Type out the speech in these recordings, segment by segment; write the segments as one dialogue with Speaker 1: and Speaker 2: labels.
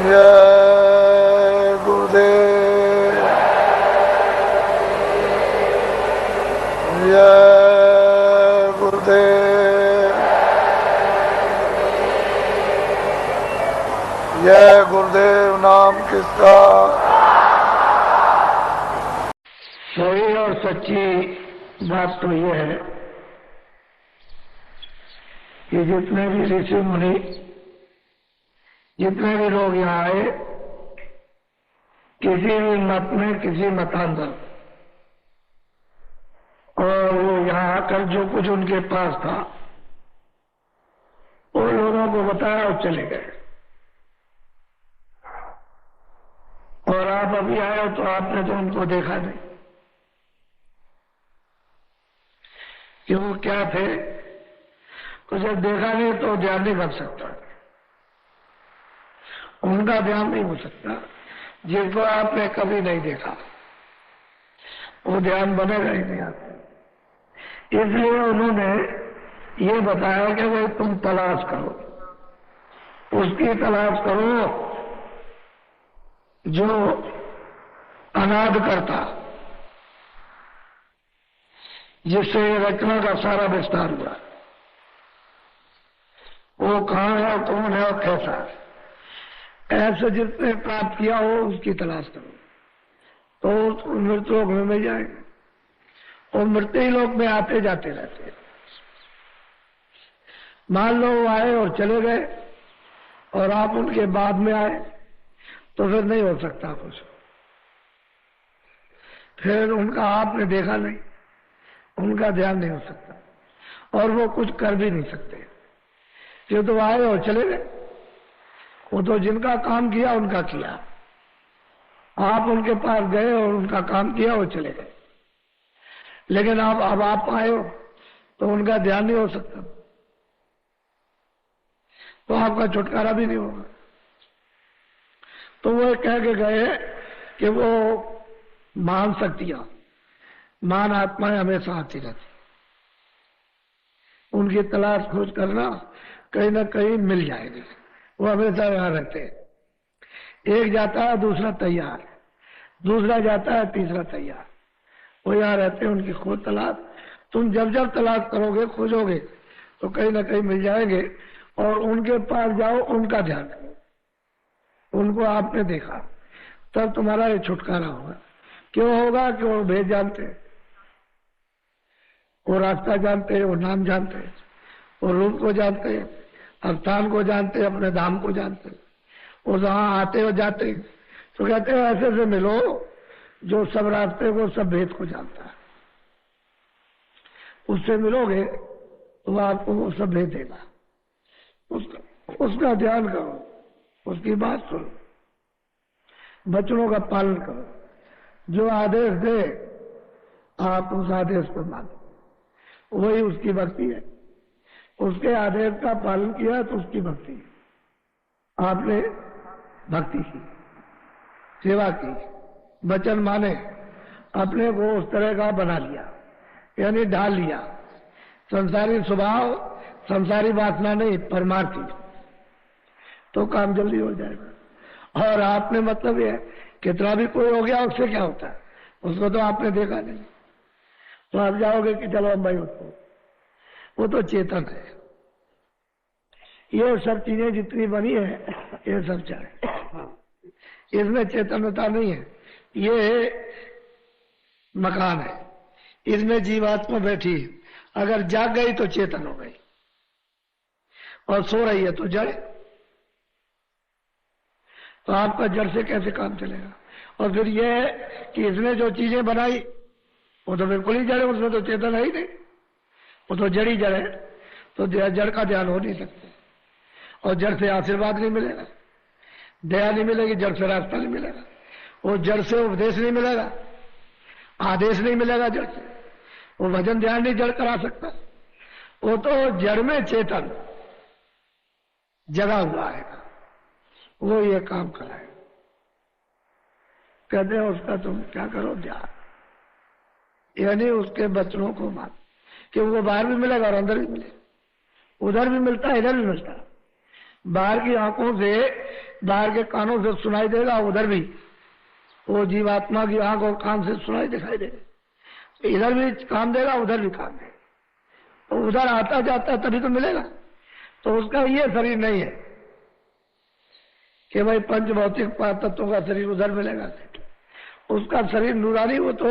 Speaker 1: जय गुरुदेव, जय गुरुदेव, जय गुरुदेव। नाम किसका?
Speaker 2: सही और सच्ची बात तो यह है कि जितने भी ऋषि मुनि, जितने भी लोग यहाँ आए, किसी भी मत में, किसी मतांतर, और वो यहाँ आकर जो कुछ उनके पास था उन लोगों को बताया और चले गए। और आप अभी आए हो तो आपने तो उनको देखा नहीं कि वो क्या थे। तो जब देखा नहीं तो ध्यान नहीं बन सकता, उनका ध्यान नहीं हो सकता। जिसको आपने कभी नहीं देखा वो ध्यान बनेगा ही नहीं आपको। इसलिए उन्होंने ये बताया कि भाई तुम तलाश करो, उसकी तलाश करो जो अनाद करता, जिससे रचना का सारा विस्तार हुआ। वो कहाँ है, कौन है और कैसा है, ऐसे जिसने प्राप्त किया हो उसकी तलाश करो तो मृत्यु लोक में मिल जाएंगे। और मृत्यु लोक में आते जाते रहते हैं। मान लो वो आए और चले गए और आप उनके बाद में आए तो फिर नहीं हो सकता कुछ। फिर उनका आपने देखा नहीं, उनका ध्यान नहीं हो सकता और वो कुछ कर भी नहीं सकते। ये तो आए और चले गए, वो तो जिनका काम किया उनका किया। आप उनके पास गए और उनका काम किया और चले गए। लेकिन अब आप आए हो तो उनका ध्यान नहीं हो सकता, तो आपका छुटकारा भी नहीं होगा। तो वो कह के गए कि वो महान शक्तियां, महान आत्माएं हमेशा आती रहती, उनकी तलाश खोज करना, कहीं ना कहीं मिल जाएगी। वो हमेशा यहाँ रहते हैं। एक जाता है दूसरा तैयार, दूसरा जाता है तीसरा तैयार। वो यहाँ रहते हैं, उनकी खोज तलाश। तुम जब जब तलाश करोगे, खोजोगे तो कहीं ना कहीं मिल जाएंगे। और उनके पास जाओ, उनका ध्यान करो, उनको आपने देखा, तब तुम्हारा ये छुटकारा होगा। क्यों होगा? कि वो भेद जानते हैं, वो रास्ता जानते हैं, वो नाम जानते हैं, वो रूप को जानते हैं, स्थान को जानते हैं, अपने धाम को जानते हैं। वो जहां आते हो जाते हैं तो कहते हैं ऐसे से मिलो जो सब रास्ते को, सब भेद को जानता है। उससे मिलोगे तो आपको वो सब भेद देगा। उसका ध्यान करो, उसकी बात सुनो, वचनों का पालन करो। जो आदेश दे आप उस आदेश को मानो, वही उसकी भक्ति है। उसके आदेश का पालन किया तो उसकी भक्ति है। आपने भक्ति की, सेवा की, वचन माने, अपने को उस तरह का बना लिया, यानी ढाल लिया। संसारी स्वभाव, संसारी वासना नहीं, परमार्थी, तो काम जल्दी हो जाएगा। और आपने मतलब ये कितना भी कोई हो गया, उससे क्या होता है? उसको तो आपने देखा नहीं, तो आप जाओगे कि चलो भाई उसको, वो तो चेतन है। ये सब चीजें जितनी बनी है ये सब चाहे, इसमें चेतनता नहीं है। ये मकान है, इसमें जीवात्मा बैठी है। अगर जाग गई तो चेतन हो गई, और सो रही है तो जड़। तो आपका जड़ से कैसे काम चलेगा? और फिर यह है कि इसने जो चीजें बनाई वो तो बिल्कुल ही जड़ है, उसमें तो चेतन है ही नहीं, वो तो जड़ ही जड़ है। तो जड़ का ध्यान हो नहीं सकता। और जड़ से आशीर्वाद नहीं मिलेगा, दया नहीं मिलेगी, जड़ से रास्ता नहीं मिलेगा, वो जड़ से उपदेश नहीं मिलेगा, आदेश नहीं मिलेगा जड़ से, वो भजन ध्यान नहीं जड़ करा सकता। वो तो जड़ में चेतन जगा हुआ है, वो ये काम कराए। कहते हैं उसका तुम क्या करो, ध्यान, यानी उसके वचनों को मान, कि वो बाहर भी मिलेगा और अंदर भी मिलेगा। उधर भी मिलता है, इधर भी मिलता है। बाहर की आंखों से, बाहर के कानों से सुनाई देगा, उधर भी वो जीवात्मा की आंख और कान से सुनाई दिखाई देगा। इधर भी काम देगा, उधर भी काम देगा, तो उधर आता जाता तभी तो मिलेगा। तो उसका ये शरीर नहीं है कि भाई पंच भौतिक तत्वों का शरीर उधर मिलेगा। उसका शरीर नूरानी, वो तो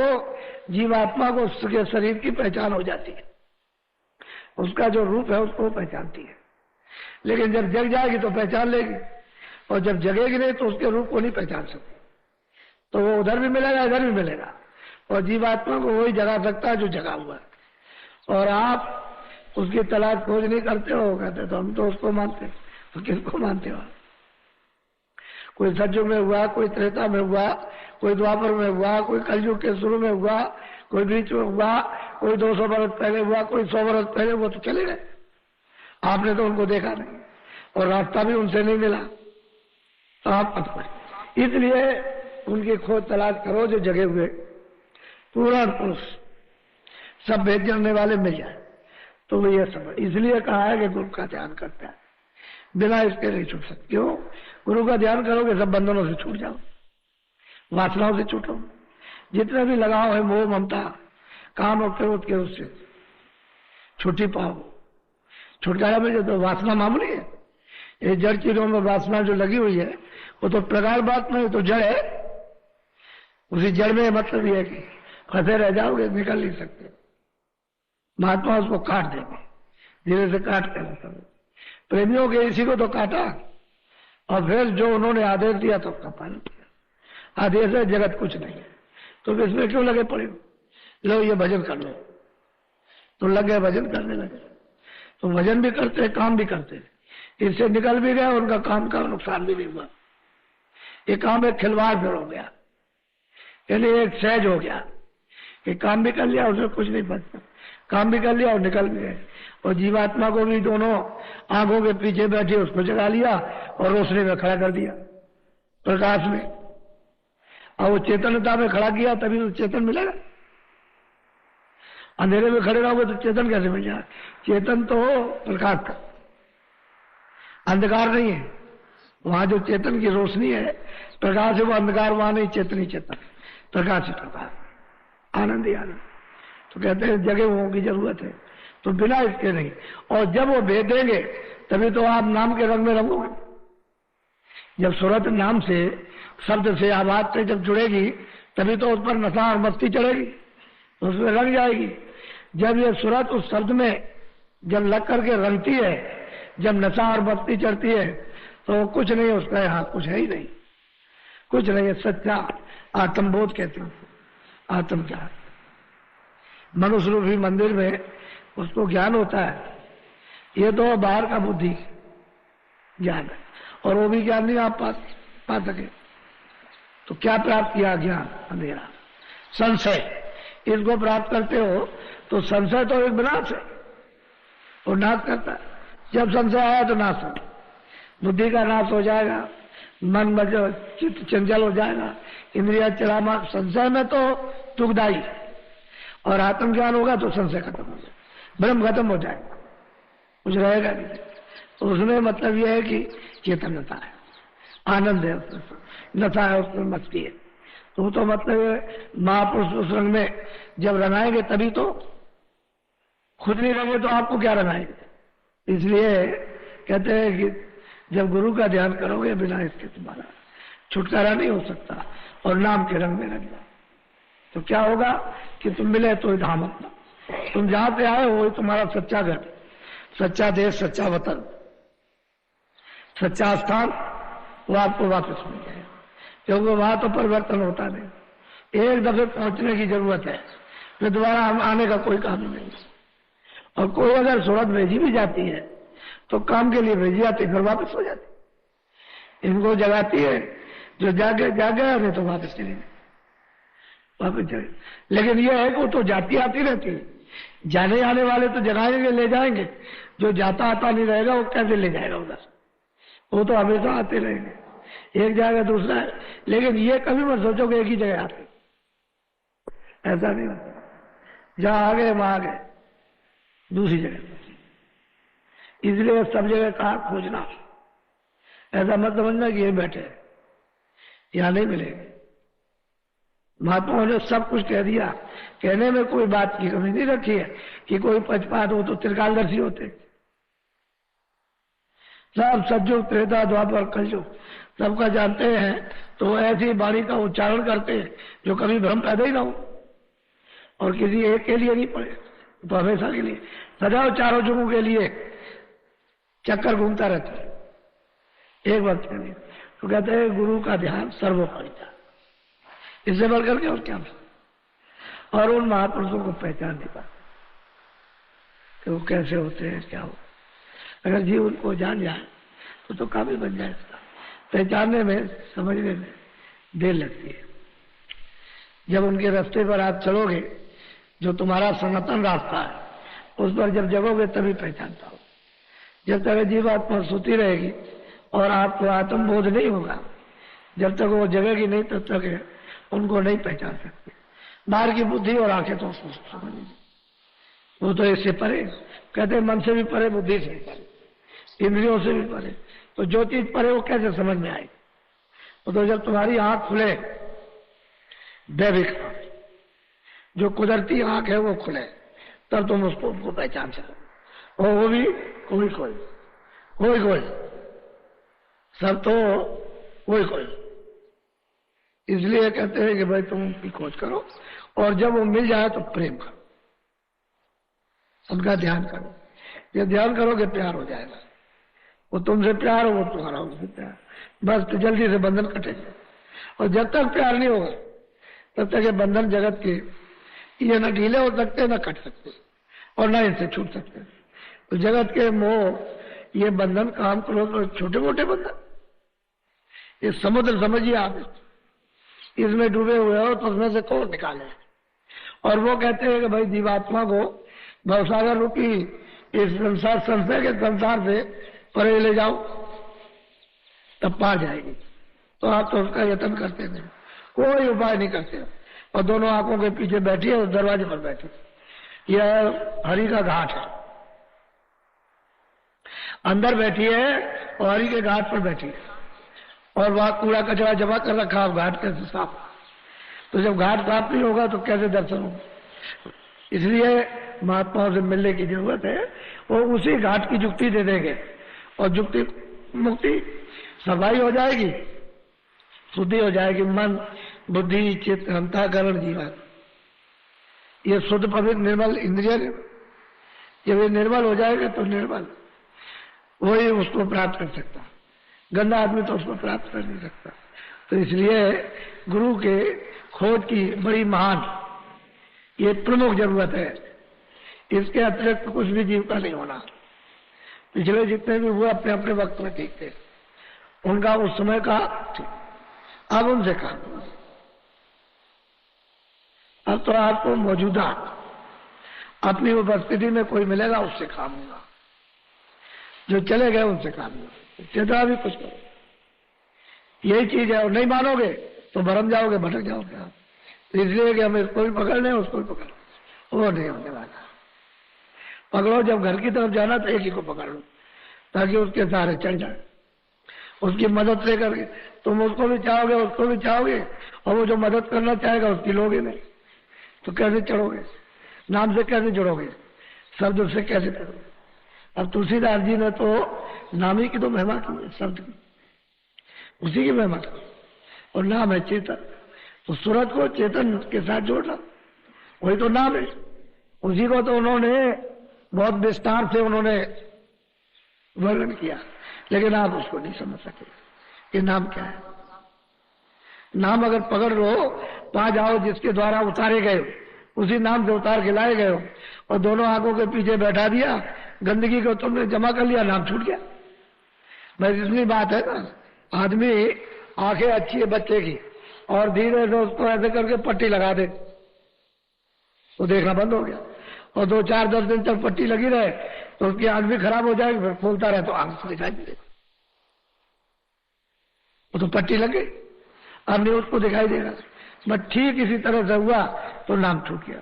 Speaker 2: जीवात्मा को उसके शरीर की पहचान हो जाती है, उसका जो रूप है उसको पहचानती है। लेकिन जब जग जाएगी तो पहचान लेगी, और जब जगेगी नहीं तो उसके रूप को नहीं पहचान सकती। तो वो उधर भी मिलेगा, इधर भी मिलेगा, और जीवात्मा को वही जगा सकता है जो जगा हुआ है। और आप उसकी तलाश खोज नहीं करते हो, कहते तो हम तो उसको मानते, तो किसको मानते हो? कोई सतयुग में हुआ, कोई त्रेता में हुआ, कोई द्वापर में हुआ, कोई कलयुग के शुरू में हुआ, कोई बीच में हुआ, कोई 200 वर्ष पहले हुआ, कोई 100 वर्ष पहले, वो तो चले गए, आपने तो उनको देखा नहीं और रास्ता भी उनसे नहीं मिला, तो आप मत करें। इसलिए उनकी खोज तलाश करो जो जगे हुए पूर्ण पुरुष, सब भेद जानने वाले मिल जाए। तो वो ये समझ, इसलिए कहा है कि गुरु का ध्यान करता है, बिना इसके नहीं छूट सकते। क्यों? गुरु का ध्यान करोगे सब बंधनों से छूट जाओ, वासनाओं से छूटो, जितने भी लगाव है मोह ममता काम और क्रोध के, उससे छुट्टी पाओ, छुटकारा मिल जाए। तो वासना मामूली है, ये जड़ चीजों में वासना जो लगी हुई है वो तो प्रकार बात नहीं, तो जड़ है। उसी जड़ में मतलब ये है कि फंसे रह जाओगे, निकल नहीं सकते। महात्मा उसको काट देंगे, धीरे से काट कर। प्रेमियों के इसी को तो काटा, और फिर जो उन्होंने आदेश दिया तो उसका पालन किया। आदेश है, जगत कुछ नहीं है, तो इसमें क्यों लगे पड़े? लो ये भजन कर लो, तो लगे भजन करने लगे, तो भजन भी करते काम भी करते, इससे निकल भी गया, उनका काम का नुकसान भी नहीं हुआ। ये काम एक खिलवाड़ फिर हो गया, यानी एक सहज हो गया कि काम भी कर लिया, उसमें कुछ नहीं बचता, काम भी कर लिया और निकल भी गए। और जीवात्मा को भी दोनों आंखों के पीछे बैठे उसको जगा लिया और रोशनी में खड़ा कर दिया, प्रकाश में, और वो चेतनता में खड़ा किया, तभी तो चेतन मिलेगा। अंधेरे में खड़े रहोगे तो चेतन कैसे मिल जाए? चेतन तो प्रकाश का, अंधकार नहीं है। वहां जो चेतन की रोशनी है, प्रकाश है, वो अंधकार वहां नहीं, चेतन ही चेतन, प्रकाश ही प्रकाश, आनंद ही आनंद। तो कहते हैं जगे हुओं की जरूरत है, तो बिना इसके नहीं। और जब वो भेद देंगे तभी तो आप नाम के रंग में रंगोगे। जब सूरत नाम से, शब्द से, आवाज से जब जुड़ेगी तभी तो उस पर नशा और मस्ती चढ़ेगी, तो उसमें रंग जाएगी। जब ये सूरत उस शब्द में जब लग करके रंगती है, जब नशा और मस्ती चढ़ती है, तो कुछ नहीं उसका, यहाँ कुछ है ही नहीं, कुछ नहीं है। सच्चा आत्मबोध कहते हैं, आत्म ज्ञान। मनुष्य रूपी मंदिर में उसको ज्ञान होता है, ये तो बाहर का बुद्धि ज्ञान है, और वो भी ज्ञान नहीं आप पा सके। तो क्या प्राप्त किया? ज्ञान, अंधेरा, संशय। इसको प्राप्त करते हो तो संशय तो एक विनाश है, और नाश करता है। जब संशय आया तो नाश हो, बुद्धि का नाश हो जाएगा, मन चित्त चंचल हो जाएगा, इंद्रिया चलामा। संशय में तो दुखदाई, और आत्मज्ञान होगा तो संशय खत्म हो जाएगा, ब्रह्म खत्म हो जाएगा, कुछ रहेगा नहीं। तो उसमें मतलब यह है कि चेतनता है, आनंद है, नशा है, उसमें मस्ती है। तो मतलब महापुरुष उस रंग में जब रंगाएंगे तभी तो, खुद नहीं रंगे तो आपको क्या रंगाएंगे? इसलिए कहते हैं कि जब गुरु का ध्यान करोगे बिना इसके तुम्हारा छुटकारा नहीं हो सकता, और नाम के रंग में रंग जाओ तो क्या होगा कि तुम मिले तो धाम अपना, तुम जहां से आए हो तुम्हारा सच्चा घर, सच्चा देश, सच्चा वतन, सच्चा स्थान, वो आपको वापस मिल जाएगा। क्योंकि वहां तो परिवर्तन होता नहीं, एक दफे पहुंचने की जरूरत है, फिर दोबारा हम आने का कोई काम नहीं। और कोई अगर सूरत भेजी भी जाती है तो काम के लिए भेजी जाती, फिर वापस हो जाती। इनको जगाती है, जो जाग गया नहीं तो वापस चले गए, वापस चले। लेकिन यह है कि वो तो जाती आती रहती है, जाने आने वाले तो जगाएंगे, ले जाएंगे, जो जाता आता नहीं रहेगा वो कैसे ले जाएगा उधर? वो तो हमेशा आते रहेंगे, एक जगह दूसरा है। लेकिन ये कभी मत सोचो कि एक ही जगह आते, ऐसा नहीं होता। जहां आ गए वहां आ गए, दूसरी जगह। इसलिए सब जगह कहा खोजना, ऐसा मत समझना कि ये बैठे हैं, यहाँ नहीं मिलेंगे। महात्माओं ने सब कुछ कह दिया, कहने में कोई बात की कमी नहीं रखी है कि कोई पक्षपात हो तो त्रिकालदर्शी होते। सब सतयुग त्रेता द्वापर कलयुग सबका जानते हैं, तो ऐसी वाणी का उच्चारण करते हैं जो कभी भ्रम पैदा ही ना हो और किसी एक के लिए नहीं पड़े, तो हमेशा के लिए सदैव चारों युगों के लिए चक्कर घूमता रहता है, एक वक्त के लिए। तो कहते हैं गुरु का ध्यान सर्वोपरि था, इससे बढ़कर के और क्या। और उन महापुरुषों को पहचान नहीं पाते कि वो कैसे होते हैं, क्या हो। अगर जीव उनको जान जाए तो काबिल बन जाए। इसका पहचानने में, समझने में देर लगती है। जब उनके रास्ते पर आप चलोगे, जो तुम्हारा सनातन रास्ता है, उस पर जब जगोगे तभी पहचान पाओगे। जब तक जीवात्मा सोती रहेगी और आपको आत्मबोध नहीं होगा, जब तक वो जगेगी नहीं तब तक उनको नहीं पहचान सकते। बाहर की बुद्धि और आंखें तो समझ नहीं, वो तो इससे परे, कहते मन से भी परे, बुद्धि से भी परे, इंद्रियों से भी परे। तो जो चीज परे वो कैसे समझ में आएगी? तो जब तुम्हारी आंख खुले, दैविक जो कुदरती आंख है वो खुले, तब तुम उसको पहचान सको। और वो भी कोई कोई सब तो कोई। इसलिए कहते हैं कि भाई तुम उनकी खोज करो, और जब वो मिल जाए तो प्रेम करो, उनका ध्यान करो। ये ध्यान करोगे प्यार हो जाएगा। वो तुमसे प्यार हो, वो तुम्हारा उनसे प्यार, बस तो जल्दी से बंधन कटेगा। और जब तक प्यार नहीं होगा तब तक ये बंधन जगत के ये न ढीले हो सकते, न कट सकते, और न इनसे छूट सकते। तो जगत के मोह, ये बंधन, काम करो तो छोटे मोटे बंधन, ये समुद्र समझिए आप, इसमें डूबे हुए हो तो उसमें से कौन निकाले। और वो कहते हैं कि भाई जीवात्मा को भवसागर रूपी इस संसार के संसार से परे ले जाओ, तब पा जाएगी। तो आप तो उसका यत्न करते नहीं, कोई उपाय नहीं करते, और दोनों आंखों के पीछे बैठी है, उस दरवाजे पर बैठी। यह हरि का घाट है, अंदर बैठी है और हरि के घाट पर बैठी है, और वहां कूड़ा कचरा जमा कर रखा, घाट कैसे साफ। तो जब घाट साफ नहीं होगा तो कैसे दर्शन होगा? इसलिए महात्माओं से मिलने की जरूरत है। वो उसी घाट की जुक्ति दे देंगे, और जुक्ति मुक्ति सफाई हो जाएगी, शुद्धि हो जाएगी। मन, बुद्धि, चित्त, अंतःकरण, जीवन, ये शुद्ध पवित्र निर्मल इंद्रिय, जब ये निर्मल हो जाएगा तो निर्मल वही उसको प्राप्त कर सकता, गंदा आदमी तो उसको प्राप्त कर नहीं सकता। तो इसलिए गुरु के खोज की बड़ी महान ये प्रमुख जरूरत है। इसके अतिरिक्त कुछ भी जीव का नहीं होना। पिछले जितने भी हुए अपने अपने वक्त में ठीक थे, उनका उस समय का ठीक, अब उनसे काम। अब तो आपको मौजूदा अपनी उपस्थिति में कोई मिलेगा, उससे काम होगा। जो चले गए उनसे काम होगा। चेतना भी कुछ करो, यही चीज है। और नहीं मानोगे तो भरम जाओगे, भटक जाओगे आप। इसलिए कि हम इसको भी पकड़ लें, उसको भी पकड़, वो नहीं होने वाला। पकड़ो, जब घर की तरफ जाना तो एक ही को पकड़ लो, ताकि उसके सहारे चढ़ जाए, उसकी मदद ले करके। तुम उसको भी चाहोगे, उसको भी चाहोगे, और वो जो मदद करना चाहेगा उसकी लोगे नहीं, तो कैसे चढ़ोगे? नाम से कैसे जुड़ोगे? शब्द से कैसे करोगे? अब तुलसीदास जी ने तो नाम ही की तो महिमा की है, शब्द की, उसी की महिमा की। और नाम है चेतन, तो सूरत को चेतन के साथ जोड़ना, वही तो नाम है। उसी को तो उन्होंने बहुत विस्तार से उन्होंने वर्णन किया, लेकिन आप उसको नहीं समझ सके कि नाम क्या है। नाम अगर पकड़ लो, पा जाओ जिसके द्वारा उतारे गए, उसी नाम से उतार के लाए गए, और दोनों आंखों के पीछे बैठा दिया, गंदगी को तुमने जमा कर लिया, नाम छूट गया। बस इतनी बात है ना। आदमी आंखें अच्छी है बच्चे की, और धीरे से उसको ऐसे करके पट्टी लगा दे, तो देखना बंद हो गया। और 2-4-10 दिन तक पट्टी लगी रहे तो उसकी आंख भी खराब हो जाएगी, फिर खोलता रहे तो आंख से दिखाई दे, वो तो पट्टी लग गई, अब नहीं उसको दिखाई देगा। बस ठीक इसी तरह से हुआ तो नाम छूट गया।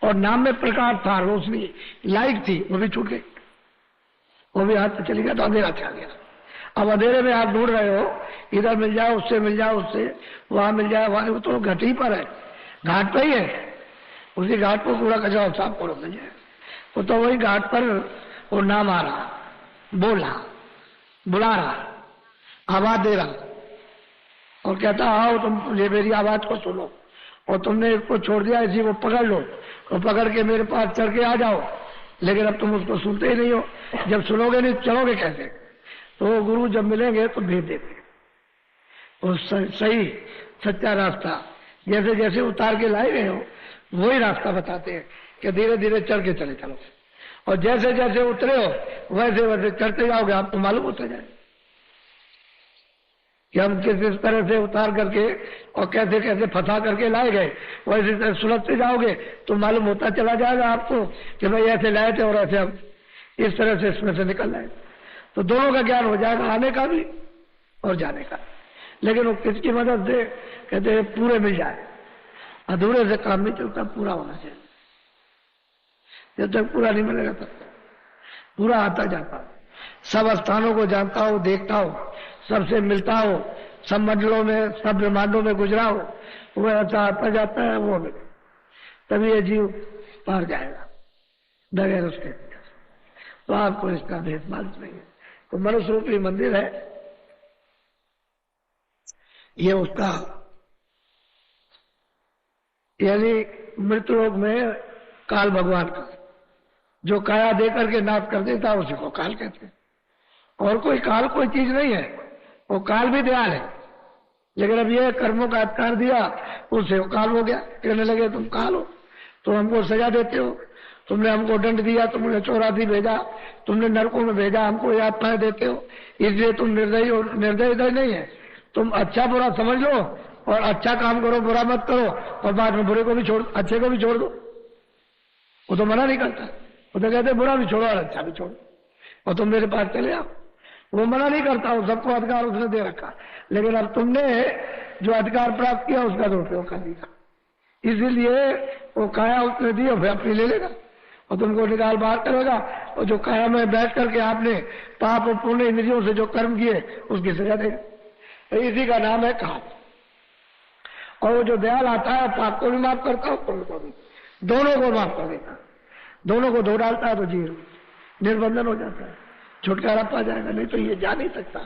Speaker 2: और नाम में प्रकाश था, रोशनी, लाइट थी, वो भी छूट गई, वो भी हाथ से चली गया तो अंधेरा छा गया। अब अंधेरे में आप ढूंढ रहे हो, इधर मिल जाए, उससे मिल जाए, उससे वहां मिल जाए, वहां, वो तो घाट ही पर है, घाट पर ही है। उसी घाट को कूड़ा कचरा साफ करो मिल जाए। वो तो वही घाट पर वो नाम आ रहा, बोला, बुला रहा, आवाज दे रहा और कहता आओ तुम ये मेरी आवाज को सुनो। और तुमने इसको छोड़ दिया, इसी को पकड़ लो और पकड़ के मेरे पास चढ़ के आ जाओ। लेकिन अब तुम उसको सुनते ही नहीं हो। जब सुनोगे नहीं चलोगे कैसे? तो गुरु जब मिलेंगे तो भेज देते वो सही सच्चा रास्ता, जैसे जैसे उतार के लाए गए हो वही रास्ता बताते हैं कि धीरे धीरे चढ़ के चले चलो। और जैसे जैसे उतरे हो वैसे वैसे चढ़ते जाओगे, आपको मालूम होता जाए कि हम किस तरह से उतार करके और कैसे कैसे फंसा करके लाए गए, वैसे तरह सुलझते जाओगे तो मालूम होता चला जाएगा आपको कि भाई ऐसे लाए थे और ऐसे हम इस तरह से इसमें से निकल आए। तो दोनों का ज्ञान हो जाएगा, आने का भी और जाने का। लेकिन वो किसकी मदद से? कहते हैं पूरे मिल जाए, अधूरे से काम नहीं चलता, पूरा होना चाहिए। जब तक पूरा नहीं मिलेगा तब तक पूरा आता जाता, सब स्थानों को जानता हो, देखता हो, सबसे मिलता हो, सब मंडलों में, सब ब्रह्मांडों में गुजरा हो, वो ऐसा आता जाता है, वो मिले तभी ये जीव पार जाएगा, बगैर उसके। तो आपको इसका भेद मालूम नहीं है। तो मनुष्य रूपी मंदिर है, ये उसका यानी मृत्युलोक में काल भगवान का जो काया दे करके नाश कर देता उसी को काल कहते हैं। और कोई काल कोई चीज नहीं है, वो काल भी दयाल है। लेकिन अब ये कर्मों का अधिकार दिया, उससे वो काल हो गया। कहने लगे तुम काल हो, तुम हमको सजा देते हो, तुमने हमको दंड दिया, तुमने चौरासी भेजा, तुमने नरकों में भेजा, हमको यातनाएं देते हो, इसलिए तुम निर्दयी हो। निर्दय नहीं है, तुम अच्छा बुरा समझ लो और अच्छा काम करो, बुरा मत करो, और बाद में बुरे को भी छोड़, अच्छे को भी छोड़ दो। वो तो मना नहीं करता, वो तो कहते बुरा भी छोड़ो और अच्छा भी छोड़ो और तुम मेरे पास चले आओ। वो मना नहीं करता, वो सबको अधिकार उसने दे रखा। लेकिन अब तुमने जो अधिकार प्राप्त किया उसका दुरुपयोग कर दिया, इसीलिए वो काया उसने दी और फिर अपनी ले लेगा और तुमको निकाल बाहर करेगा। और जो काया में बैठ करके आपने पाप और पुण्य इंद्रियों से जो कर्म किए उसकी सजा देगा। इसी का नाम है काल। और वो जो दयाल आता है पाप को भी माफ करता है, पुण्य को भी, दोनों को माफ कर देता, दोनों को धो डालता है तो जीव निर्बंधन हो जाता है, छुटकारा पा जाएगा। नहीं तो ये जा नहीं सकता,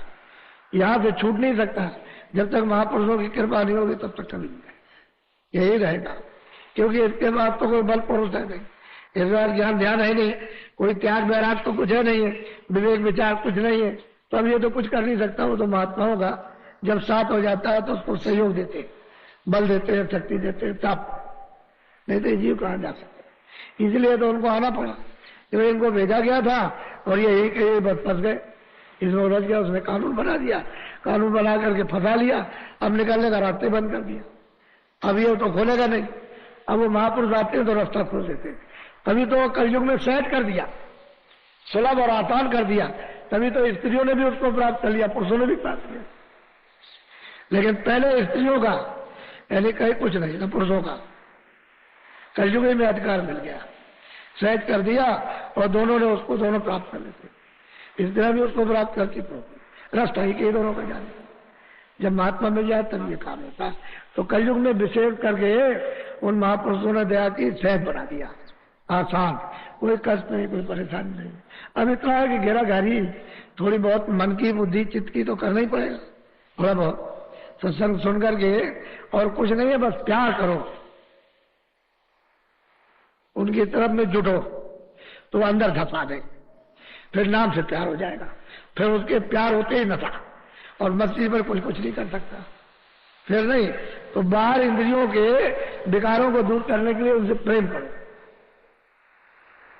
Speaker 2: यहां से छूट नहीं सकता। जब तक महापुरुषों की कृपा नहीं होगी तब तक कभी नहीं, यही रहेगा। क्योंकि इसके बाद तो कोई बल पुरुष है नहीं, इस बार ज्ञान ध्यान है नहीं, कोई त्याग बैराग तो कुछ है नहीं है, विवेक विचार कुछ नहीं है, तो अब ये तो कुछ कर नहीं सकता। वो तो महात्माओं का जब साथ हो जाता है तो उसको सहयोग देते, बल देते हैं, शक्ति देते हैं, तब। नहीं तो जीव कहां जा सकते। इसलिए तो उनको आना पड़ा, क्योंकि इनको भेजा गया था और ये बस फंस गए, इसमें उलझ गया। उसने कानून बना दिया, कानून बना करके फंसा लिया, अब निकलने का रास्ते बंद कर दिया। अब ये तो खोलेगा नहीं, अब वो महापुरुष आते हैं तो रास्ता खोल देते हैं। तभी तो कलयुग में सहज कर दिया, सुलभ और आसान कर दिया, तभी तो स्त्रियों ने भी उसको प्राप्त कर लिया, पुरुषों ने भी प्राप्त किया। लेकिन पहले स्त्रियों का यानी कहीं कुछ नहीं ना, पुरुषों का कलयुग में अधिकार मिल गया, सहज कर दिया और दोनों ने उसको दोनों प्राप्त कर लेते। इस तरह भी उसको प्राप्त करके रास्ता ही के दोनों का जाने। जब महात्मा मिल जाए तब ये काम होता है। तो कलयुग में विशेष करके उन महापुरुषों ने दया की, सहज बना दिया, आसान, कोई कष्ट नहीं, कोई परेशानी नहीं। अब इतना है कि घेरा घारी थोड़ी बहुत मन की बुद्धि चित्त की तो करना ही पड़ेगा, थोड़ा बहुत सत्संग सुन करके, और कुछ नहीं है, बस प्यार करो, उनकी तरफ में जुटो तो अंदर धसा दे, फिर नाम से प्यार हो जाएगा। फिर उसके प्यार होते ही नशा, और मस्ती पर कुछ नहीं कर सकता। फिर नहीं तो बाहर इंद्रियों के विकारों को दूर करने के लिए उनसे प्रेम करो,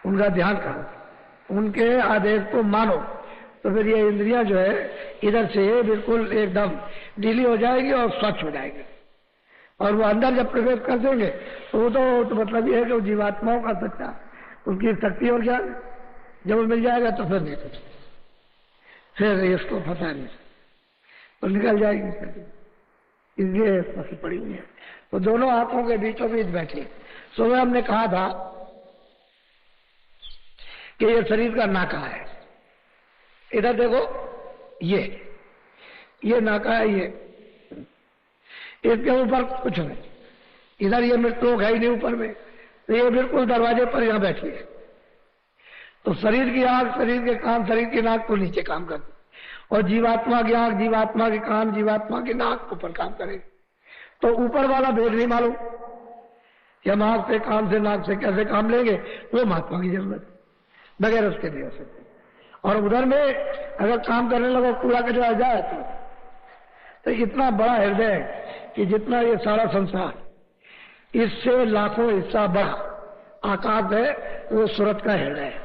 Speaker 2: उनका ध्यान करो, उनके आदेश को मानो, तो फिर ये इंद्रियां जो है इधर से बिल्कुल एकदम ढीली हो जाएगी और स्वच्छ हो जाएगी। और वो अंदर जब प्रवेश कर देंगे तो वो तो मतलब ये है कि वो जीवात्माओं का सच्चा उसकी शक्ति और ज्ञान जब वो मिल जाएगा तो फिर नहीं कुछ, फिर इसको फंसा नहीं तो निकल जाएगी, इसलिए फंसी पड़ी हुई है। तो दोनों आंखों के बीचों बीच बैठी। सुबह हमने कहा था कि ये शरीर का नाका है, इधर देखो, ये नाका है, ये इसके ऊपर कुछ नहीं, इधर ये मृत्यु है ही नहीं ऊपर में, तो ये बिल्कुल दरवाजे पर यहां बैठी है। तो शरीर की आंख, शरीर के कान, शरीर की नाक तो नीचे काम करती, और जीवात्मा की आंख, जीवात्मा के कान, जीवात्मा की नाक ऊपर काम करेगी। तो ऊपर वाला भेद नहीं मालूम कि हम आंख से, कान से, नाक से कैसे काम लेंगे, वो महात्मा की जरूरत है, बगैर उसके नहीं हो सकते। और उधर में अगर काम करने लगो, कूड़ा कचरा जाए तो इतना बड़ा हृदय है कि जितना ये सारा संसार, इससे लाखों हिस्सा बड़ा आकाश है, वो सूरत का हृदय है।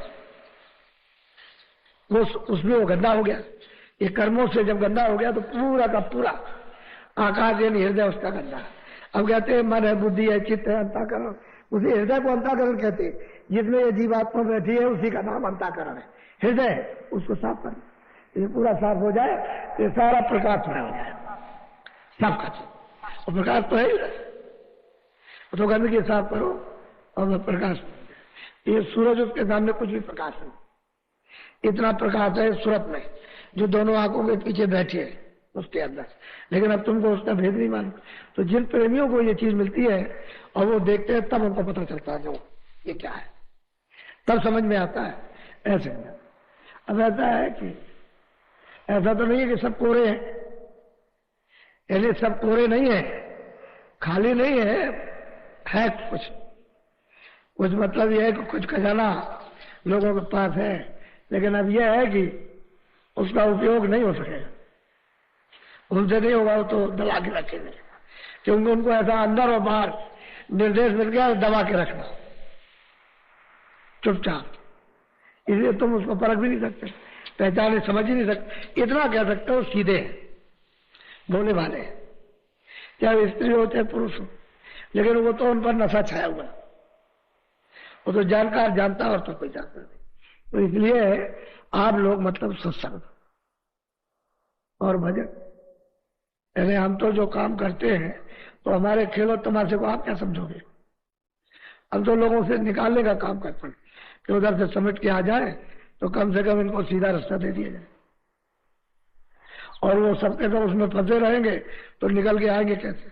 Speaker 2: वो उसमें वो गंदा हो गया, ये कर्मों से जब गंदा हो गया तो पूरा का पूरा आकाश यानी हृदय उसका गंदा। अब कहते हैं मन है, बुद्धि है, चित्त है, अंतःकरण, उसी हृदय को अंतःकरण कहते हैं। जिसमें ये जीवात्मा बैठी है उसी का नाम अंतःकरण है, हृदय है। उसको साफ करना, ये पूरा साफ हो जाए तो ये सारा प्रकाश में हो जाए, साफ कर। और प्रकाश तो है ही, तो गंदगी साफ करो और प्रकाश। ये सूरज, उसके सामने कुछ भी प्रकाश नहीं, इतना प्रकाश है सूरत में, जो दोनों आंखों के पीछे बैठे है उसके अंदर। लेकिन अब तुमको उसका भेद नहीं मालूम। तो जिन प्रेमियों को ये चीज मिलती है और वो देखते हैं, तब उनको पता चलता है जो ये क्या है, तब समझ में आता है। ऐसे अब ऐसा है कि ऐसा तो नहीं है कि सब कोरे हैं, यानी सब कोरे नहीं है, खाली नहीं है कुछ मतलब यह है कि कुछ खजाना लोगों के पास है, लेकिन अब यह है कि उसका उपयोग नहीं हो सकेगा, उनसे नहीं होगा तो दबा के रखेंगे, क्योंकि उनको ऐसा अंदर और बाहर निर्देश मिल गया दबा के रखना चुपचाप। इसलिए तुम उसको परख भी नहीं सकते, पहचाने समझ ही नहीं सकते। इतना कह सकते हो सीधे हैं, बोले वाले, चाहे स्त्री हो चाहे पुरुष हो, लेकिन वो तो उन पर नशा छाया हुआ, वो तो जानकार जानता और तो कोई जानता नहीं। तो इसलिए आप लोग मतलब सत्संग और भजन, यानी हम तो जो काम करते हैं तो हमारे खेलों तमाशे को आप क्या समझोगे? हम तो लोगों से निकालने का काम करते हैं कि उधर से समेट के आ जाए, तो कम से कम इनको सीधा रास्ता दे दिया जाए। और वो सबके सब उसमें फंसे रहेंगे तो निकल के आएंगे कैसे?